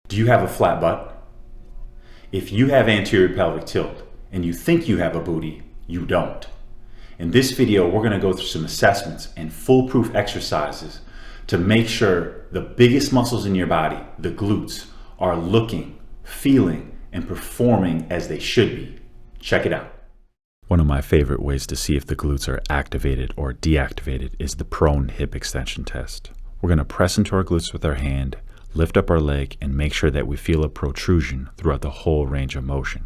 Do you have a flat butt? If you have anterior pelvic tilt and you think you have a booty, you don't. In this video, we're going to go through some assessments and foolproof exercises to make sure the biggest muscles in your body, the glutes, are looking, feeling, and performing as they should be. Check it out. One of my favorite ways to see if the glutes are activated or deactivated is the prone hip extension test. We're going to press into our glutes with our hand, lift up our leg, and make sure that we feel a protrusion throughout the whole range of motion.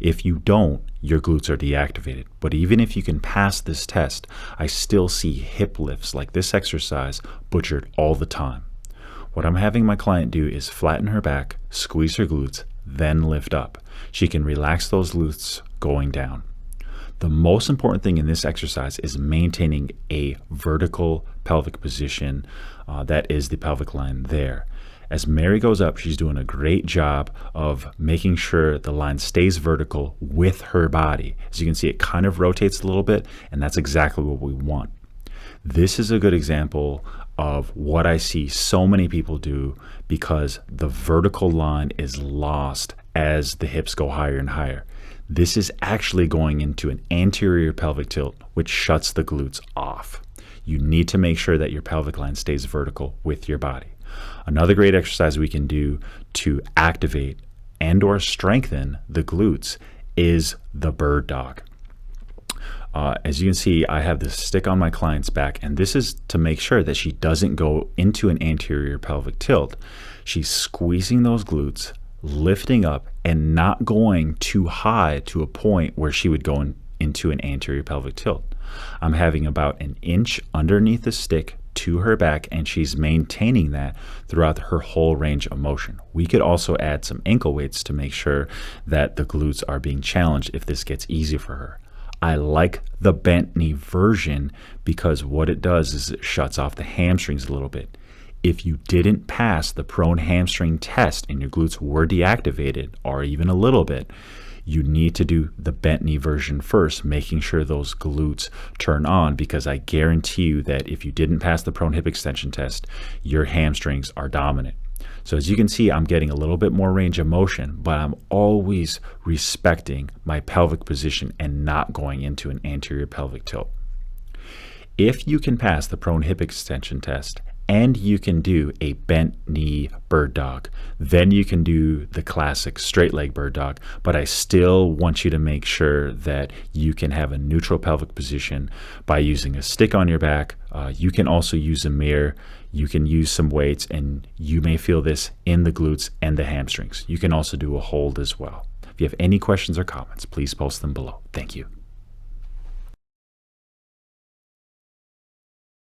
If you don't, your glutes are deactivated. But even if you can pass this test, I still see hip lifts like this exercise butchered all the time. What I'm having my client do is flatten her back, squeeze her glutes, then lift up. She can relax those glutes going down. The most important thing in this exercise is maintaining a vertical pelvic position, that is the pelvic line there. As Mary goes up, she's doing a great job of making sure the line stays vertical with her body. As you can see, it kind of rotates a little bit, and that's exactly what we want. This is a good example of what I see so many people do because the vertical line is lost as the hips go higher and higher. This is actually going into an anterior pelvic tilt, which shuts the glutes off. You need to make sure that your pelvic line stays vertical with your body. Another great exercise we can do to activate and or strengthen the glutes is the bird dog. As you can see, I have this stick on my client's back, and this is to make sure that she doesn't go into an anterior pelvic tilt. She's squeezing those glutes, lifting up, and not going too high to a point where she would go into an anterior pelvic tilt. I'm having about an inch underneath the stick to her back, and she's maintaining that throughout her whole range of motion. We could also add some ankle weights to make sure that the glutes are being challenged if this gets easy for her. I like the bent knee version because what it does is it shuts off the hamstrings a little bit. If you didn't pass the prone hamstring test and your glutes were deactivated, or even a little bit, you need to do the bent knee version first, making sure those glutes turn on, because I guarantee you that if you didn't pass the prone hip extension test, your hamstrings are dominant. So as you can see, I'm getting a little bit more range of motion, but I'm always respecting my pelvic position and not going into an anterior pelvic tilt. If you can pass the prone hip extension test and you can do a bent knee bird dog, then you can do the classic straight leg bird dog. But I still want you to make sure that you can have a neutral pelvic position by using a stick on your back. You can also use a mirror. You can use some weights, and you may feel this in the glutes and the hamstrings. You can also do a hold as well. If you have any questions or comments, please post them below. Thank you.